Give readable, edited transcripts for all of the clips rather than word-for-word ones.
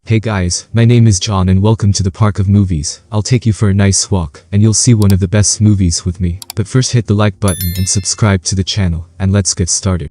Hey guys, my name is John and welcome to the Park of Movies. I'll take you for a nice walk, and you'll see one of the best movies with me. But first hit the like button and subscribe to the channel, and let's get started.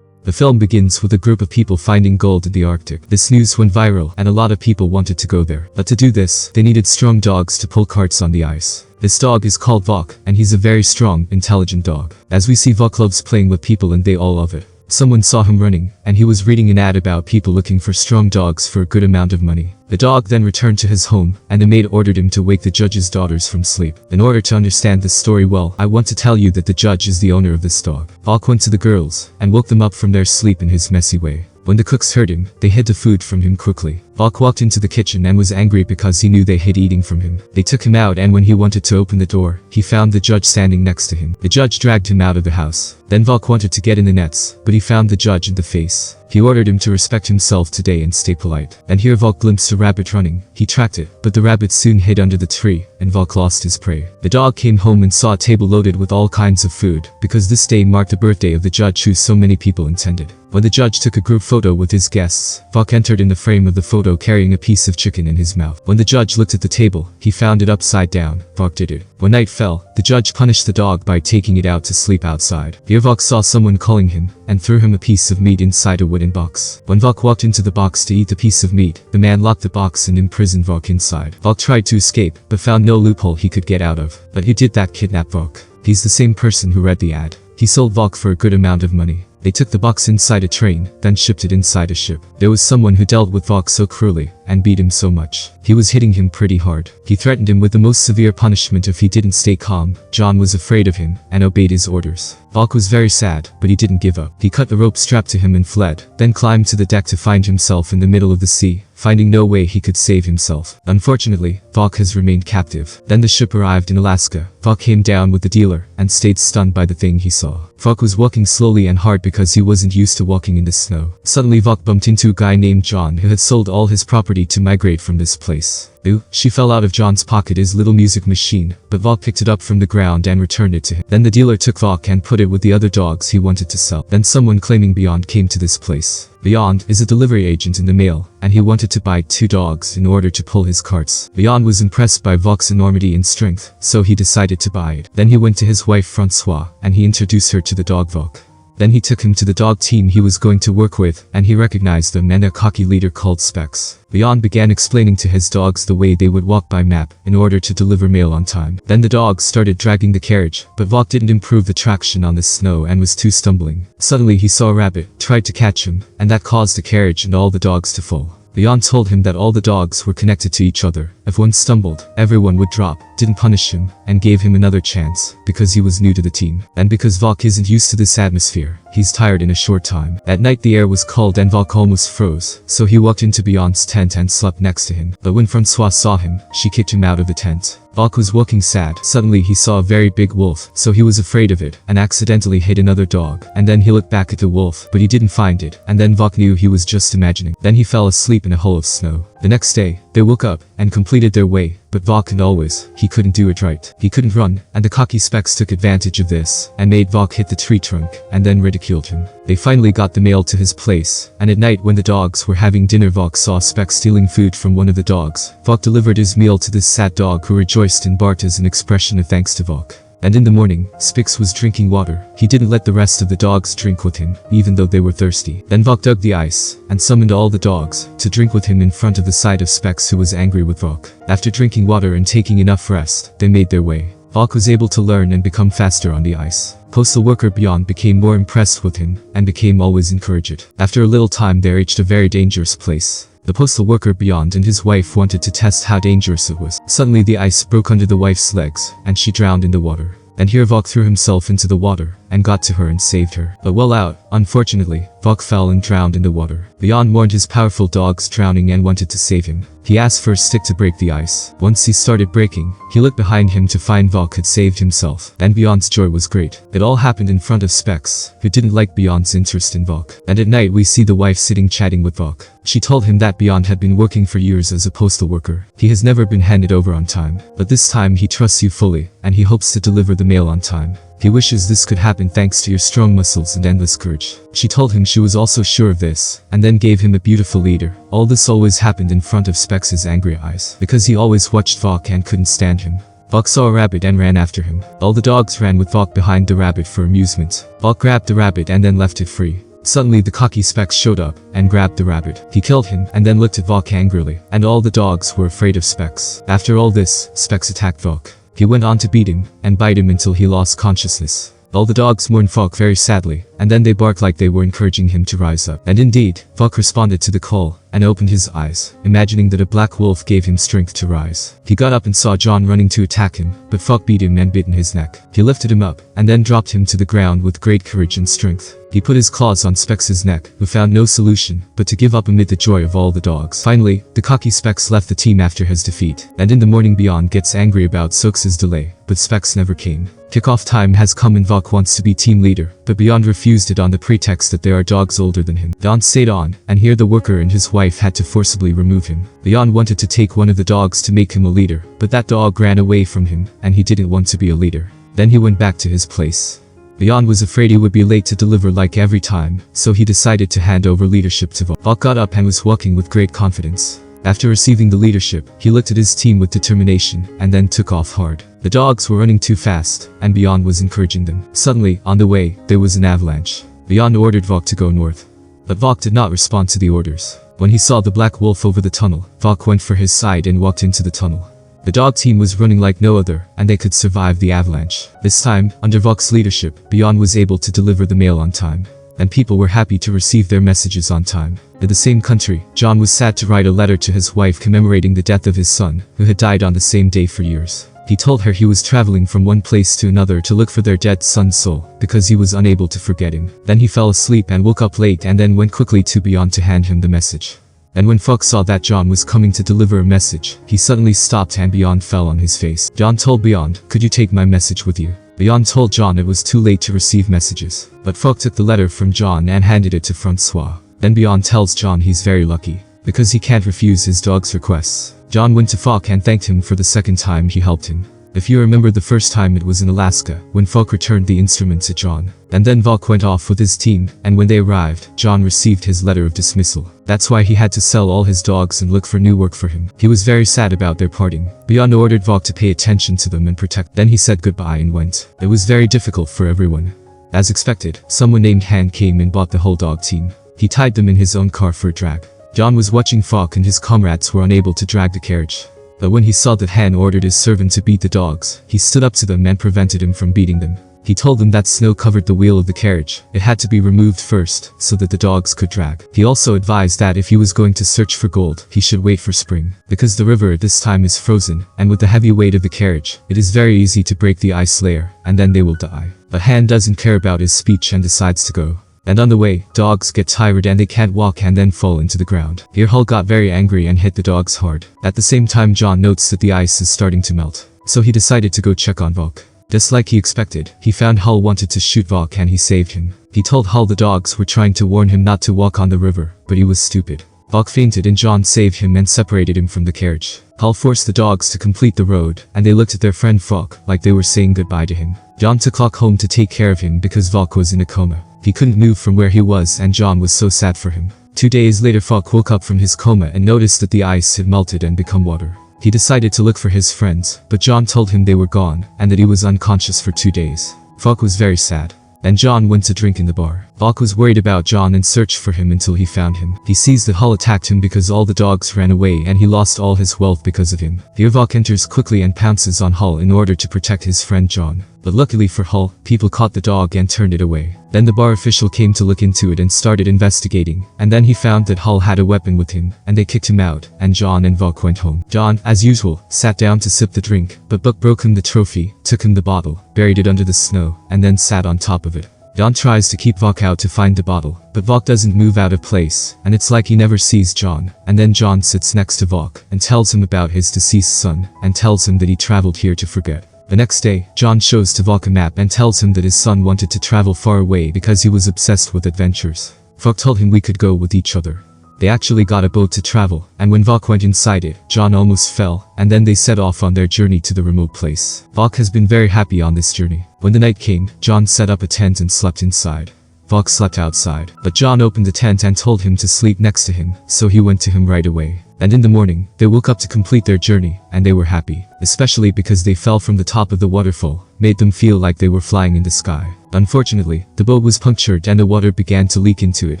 The film begins with a group of people finding gold in the Arctic. This news went viral, and a lot of people wanted to go there. But to do this, they needed strong dogs to pull carts on the ice. This dog is called Vok, and he's a very strong, intelligent dog. As we see, Vok loves playing with people and they all love it. Someone saw him running, and he was reading an ad about people looking for strong dogs for a good amount of money. The dog then returned to his home, and the maid ordered him to wake the judge's daughters from sleep. In order to understand this story well, I want to tell you that the judge is the owner of this dog. Vok went to the girls, and woke them up from their sleep in his messy way. When the cooks heard him, they hid the food from him quickly. Vok walked into the kitchen and was angry because he knew they hid eating from him. They took him out, and when he wanted to open the door, he found the judge standing next to him. The judge dragged him out of the house. Then Vok wanted to get in the nets, but he found the judge in the face. He ordered him to respect himself today and stay polite. And here Vok glimpsed a rabbit running. He tracked it, but the rabbit soon hid under the tree, and Vok lost his prey. The dog came home and saw a table loaded with all kinds of food, because this day marked the birthday of the judge who so many people attended. When the judge took a group photo with his guests, Vok entered in the frame of the photo carrying a piece of chicken in his mouth. When the judge looked at the table, he found it upside down. Vok did it. When night fell, the judge punished the dog by taking it out to sleep outside. Here Vok saw someone calling him, and threw him a piece of meat inside a wooden box. When Vok walked into the box to eat the piece of meat, the man locked the box and imprisoned Vok inside. Vok tried to escape, but found no loophole he could get out of. But who did that kidnap Vok? He's the same person who read the ad. He sold Vok for a good amount of money. They took the box inside a train, then shipped it inside a ship. There was someone who dealt with Vok so cruelly, and beat him so much. He was hitting him pretty hard. He threatened him with the most severe punishment if he didn't stay calm. John was afraid of him, and obeyed his orders. Vok was very sad, but he didn't give up. He cut the rope strapped to him and fled, then climbed to the deck to find himself in the middle of the sea, finding no way he could save himself. Unfortunately, Vok has remained captive. Then the ship arrived in Alaska. Vok came down with the dealer, and stayed stunned by the thing he saw. Vok was walking slowly and hard because he wasn't used to walking in the snow. Suddenly Vok bumped into a guy named John who had sold all his property to migrate from this place. She fell out of John's pocket, his little music machine, but Vok picked it up from the ground and returned it to him. Then the dealer took Vok and put it with the other dogs he wanted to sell. Then someone claiming Beyond came to this place. Beyond is a delivery agent in the mail, and he wanted to buy 2 dogs in order to pull his carts. Beyond was impressed by Vok's enormity and strength, so he decided to buy it. Then he went to his wife Francois, and he introduced her to the dog Vok. Then he took him to the dog team he was going to work with, and he recognized them and a cocky leader called Specs. Beyond began explaining to his dogs the way they would walk by map in order to deliver mail on time. Then the dogs started dragging the carriage, but Vok didn't improve the traction on the snow and was too stumbling. Suddenly he saw a rabbit, tried to catch him, and that caused the carriage and all the dogs to fall. Beyond told him that all the dogs were connected to each other. If one stumbled, everyone would drop, didn't punish him, and gave him another chance, because he was new to the team. And because Vok isn't used to this atmosphere, he's tired in a short time. At night the air was cold and Vok almost froze, so he walked into Beyond's tent and slept next to him. But when Francois saw him, she kicked him out of the tent. Vok was walking sad. Suddenly he saw a very big wolf, so he was afraid of it, and accidentally hit another dog. And then he looked back at the wolf, but he didn't find it, and then Vok knew he was just imagining. Then he fell asleep in a hole of snow. The next day, they woke up, and completed their way, but Vok and always, he couldn't do it right. He couldn't run, and the cocky Specs took advantage of this, and made Vok hit the tree trunk, and then ridiculed him. They finally got the mail to his place, and at night when the dogs were having dinner Vok saw Specs stealing food from one of the dogs. Vok delivered his meal to this sad dog who rejoiced and barked as an expression of thanks to Vok. And in the morning, Specs was drinking water. He didn't let the rest of the dogs drink with him, even though they were thirsty. Then Vok dug the ice, and summoned all the dogs, to drink with him in front of the sight of Specs who was angry with Vok. After drinking water and taking enough rest, they made their way. Vok was able to learn and become faster on the ice. Postal worker Beyond became more impressed with him, and became always encouraged. After a little time they reached a very dangerous place. The postal worker Beyond and his wife wanted to test how dangerous it was. Suddenly the ice broke under the wife's legs, and she drowned in the water. And here Vok threw himself into the water, and got to her and saved her. But while out, unfortunately, Vok fell and drowned in the water. Beyond mourned his powerful dogs drowning and wanted to save him. He asked for a stick to break the ice. Once he started breaking, he looked behind him to find Vok had saved himself. And Beyond's joy was great. It all happened in front of Specs, who didn't like Beyond's interest in Vok. And at night we see the wife sitting chatting with Vok. She told him that Beyond had been working for years as a postal worker. He has never been handed over on time. But this time he trusts you fully, and he hopes to deliver the mail on time. He wishes this could happen thanks to your strong muscles and endless courage. She told him she was also sure of this, and then gave him a beautiful leader. All this always happened in front of Specs' angry eyes, because he always watched Vok and couldn't stand him. Vok saw a rabbit and ran after him. All the dogs ran with Vok behind the rabbit for amusement. Vok grabbed the rabbit and then left it free. Suddenly the cocky Specs showed up and grabbed the rabbit. He killed him and then looked at Vok angrily, and all the dogs were afraid of Specs. After all this, Specs attacked Vok. He went on to beat him and bite him until he lost consciousness. All the dogs mourned Vok very sadly, and then they barked like they were encouraging him to rise up. And indeed, Vok responded to the call and opened his eyes, imagining that a black wolf gave him strength to rise. He got up and saw John running to attack him, but Vok beat him and bit in his neck. He lifted him up and then dropped him to the ground with great courage and strength. He put his claws on Specs' neck, who found no solution but to give up amid the joy of all the dogs. Finally, the cocky Specs left the team after his defeat, and in the morning Beyond gets angry about Sox's delay, but Specs never came. Kickoff time has come and Vok wants to be team leader, but Beyond refused it on the pretext that there are dogs older than him. Beyond stayed on, and here the worker and his wife had to forcibly remove him. Beyond wanted to take one of the dogs to make him a leader, but that dog ran away from him, and he didn't want to be a leader. Then he went back to his place. Beyond was afraid he would be late to deliver like every time, so he decided to hand over leadership to Vok. Vok got up and was walking with great confidence. After receiving the leadership, he looked at his team with determination and then took off hard. The dogs were running too fast, and Beyond was encouraging them. Suddenly, on the way, there was an avalanche. Beyond ordered Vok to go north, but Vok did not respond to the orders. When he saw the black wolf over the tunnel, Vok went for his side and walked into the tunnel. The dog team was running like no other, and they could survive the avalanche. This time, under Vok's leadership, Beyond was able to deliver the mail on time, and people were happy to receive their messages on time. In the same country, John was sad to write a letter to his wife commemorating the death of his son, who had died on the same day for years. He told her he was traveling from one place to another to look for their dead son's soul, because he was unable to forget him. Then he fell asleep and woke up late and then went quickly to Beyond to hand him the message. And when Vok saw that John was coming to deliver a message, he suddenly stopped and Beyond fell on his face. John told Beyond, "Could you take my message with you?" Beyond told John it was too late to receive messages, but Vok took the letter from John and handed it to Francois. Then Beyond tells John he's very lucky, because he can't refuse his dog's requests. John went to Vok and thanked him for the second time he helped him. If you remember the first time, it was in Alaska, when Vok returned the instrument to John. And then Vok went off with his team, and when they arrived, John received his letter of dismissal. That's why he had to sell all his dogs and look for new work for him. He was very sad about their parting. Beyond ordered Vok to pay attention to them and protect. Then he said goodbye and went. It was very difficult for everyone. As expected, someone named Han came and bought the whole dog team. He tied them in his own car for a drag. John was watching Vok and his comrades were unable to drag the carriage. But when he saw that Han ordered his servant to beat the dogs, he stood up to them and prevented him from beating them. He told them that snow covered the wheel of the carriage. It had to be removed first, so that the dogs could drag. He also advised that if he was going to search for gold, he should wait for spring. Because the river at this time is frozen, and with the heavy weight of the carriage, it is very easy to break the ice layer, and then they will die. But Han doesn't care about his speech and decides to go. And on the way, dogs get tired and they can't walk and then fall into the ground. Here Hull got very angry and hit the dogs hard. At the same time, John notes that the ice is starting to melt. So he decided to go check on Vok. Just like he expected, he found Hull wanted to shoot Vok and he saved him. He told Hull the dogs were trying to warn him not to walk on the river, but he was stupid. Vok fainted and John saved him and separated him from the carriage. Hull forced the dogs to complete the road, and they looked at their friend Vok like they were saying goodbye to him. John took Vok home to take care of him because Vok was in a coma. He couldn't move from where he was and John was so sad for him. 2 days later, Vok woke up from his coma and noticed that the ice had melted and become water. He decided to look for his friends, but John told him they were gone and that he was unconscious for 2 days. Vok was very sad. Then John went to drink in the bar. Vok was worried about John and searched for him until he found him. He sees that Hull attacked him because all the dogs ran away and he lost all his wealth because of him. Here Vok enters quickly and pounces on Hull in order to protect his friend John. But luckily for Hull, people caught the dog and turned it away. Then the bar official came to look into it and started investigating, and then he found that Hull had a weapon with him, and they kicked him out, and John and Vok went home. John, as usual, sat down to sip the drink, but Buck broke him the trophy, took him the bottle, buried it under the snow, and then sat on top of it. John tries to keep Vok out to find the bottle, but Vok doesn't move out of place, and it's like he never sees John. And then John sits next to Vok, and tells him about his deceased son, and tells him that he traveled here to forget. The next day, John shows to Vok a map and tells him that his son wanted to travel far away because he was obsessed with adventures. Vok told him we could go with each other. They actually got a boat to travel, and when Vok went inside it, John almost fell, and then they set off on their journey to the remote place. Vok has been very happy on this journey. When the night came, John set up a tent and slept inside. Vok slept outside, but John opened the tent and told him to sleep next to him, so he went to him right away. And in the morning, they woke up to complete their journey, and they were happy, especially because they fell from the top of the waterfall, made them feel like they were flying in the sky. Unfortunately, the boat was punctured and the water began to leak into it,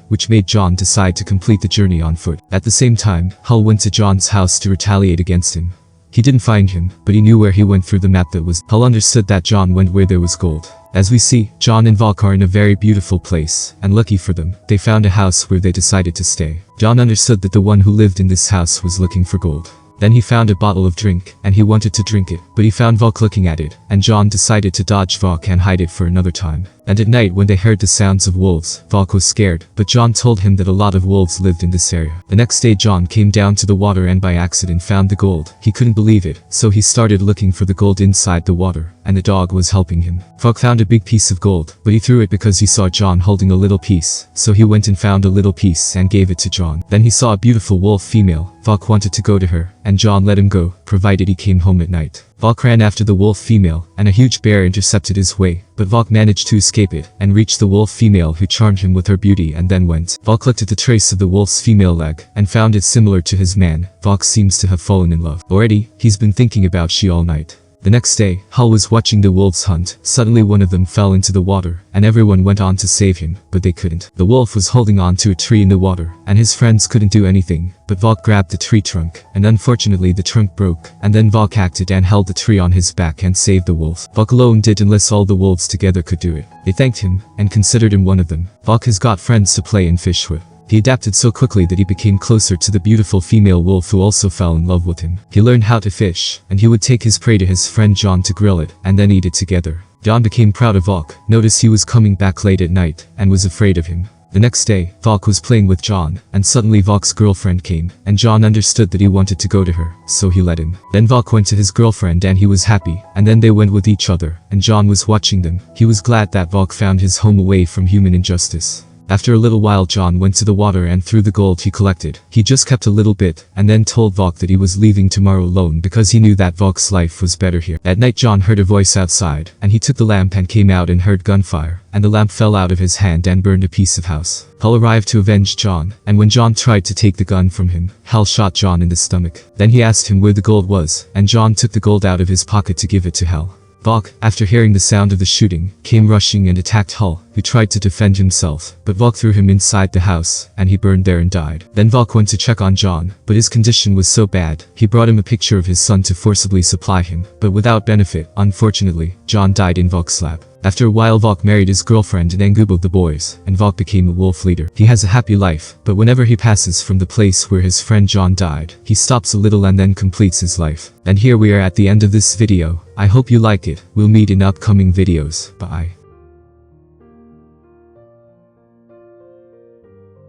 which made John decide to complete the journey on foot. At the same time, Hull went to John's house to retaliate against him. He didn't find him, but he knew where he went through the map that was. Hull understood that John went where there was gold. As we see, John and Vok are in a very beautiful place, and lucky for them, they found a house where they decided to stay. John understood that the one who lived in this house was looking for gold. Then he found a bottle of drink, and he wanted to drink it, but he found Vok looking at it, and John decided to dodge Vok and hide it for another time. And at night when they heard the sounds of wolves, Vok was scared, but John told him that a lot of wolves lived in this area. The next day John came down to the water and by accident found the gold. He couldn't believe it, so he started looking for the gold inside the water, and the dog was helping him. Vok found a big piece of gold, but he threw it because he saw John holding a little piece, so he went and found a little piece and gave it to John. Then he saw a beautiful wolf female. Vok wanted to go to her, and John let him go, provided he came home at night. Vok ran after the wolf female, and a huge bear intercepted his way, but Vok managed to escape it, and reached the wolf female who charmed him with her beauty and then went. Vok looked at the trace of the wolf's female leg, and found it similar to his man. Vok seems to have fallen in love. Already, he's been thinking about she all night. The next day, Hull was watching the wolves hunt. Suddenly one of them fell into the water, and everyone went on to save him, but they couldn't. The wolf was holding on to a tree in the water, and his friends couldn't do anything, but Vok grabbed the tree trunk, and unfortunately the trunk broke, and then Vok acted and held the tree on his back and saved the wolf. Vok alone did unless all the wolves together could do it. They thanked him, and considered him one of them. Vok has got friends to play and fish with. He adapted so quickly that he became closer to the beautiful female wolf who also fell in love with him. He learned how to fish, and he would take his prey to his friend John to grill it, and then eat it together. John became proud of Vok, noticed he was coming back late at night, and was afraid of him. The next day, Vok was playing with John, and suddenly Vok's girlfriend came, and John understood that he wanted to go to her, so he let him. Then Vok went to his girlfriend and he was happy, and then they went with each other, and John was watching them. He was glad that Vok found his home away from human injustice. After a little while John went to the water and threw the gold he collected. He just kept a little bit, and then told Vok that he was leaving tomorrow alone because he knew that Vok's life was better here. At night John heard a voice outside, and he took the lamp and came out and heard gunfire, and the lamp fell out of his hand and burned a piece of house. Hull arrived to avenge John, and when John tried to take the gun from him, Hull shot John in the stomach. Then he asked him where the gold was, and John took the gold out of his pocket to give it to Hull. Vok, after hearing the sound of the shooting, came rushing and attacked Hull, who tried to defend himself, but Vok threw him inside the house, and he burned there and died. Then Vok went to check on John, but his condition was so bad, he brought him a picture of his son to forcibly supply him, but without benefit. Unfortunately, John died in Vok's lab. After a while Vok married his girlfriend and Engubo the boys, and Vok became a wolf leader. He has a happy life, but whenever he passes from the place where his friend John died, he stops a little and then completes his life. And here we are at the end of this video. I hope you like it. We'll meet in upcoming videos. Bye.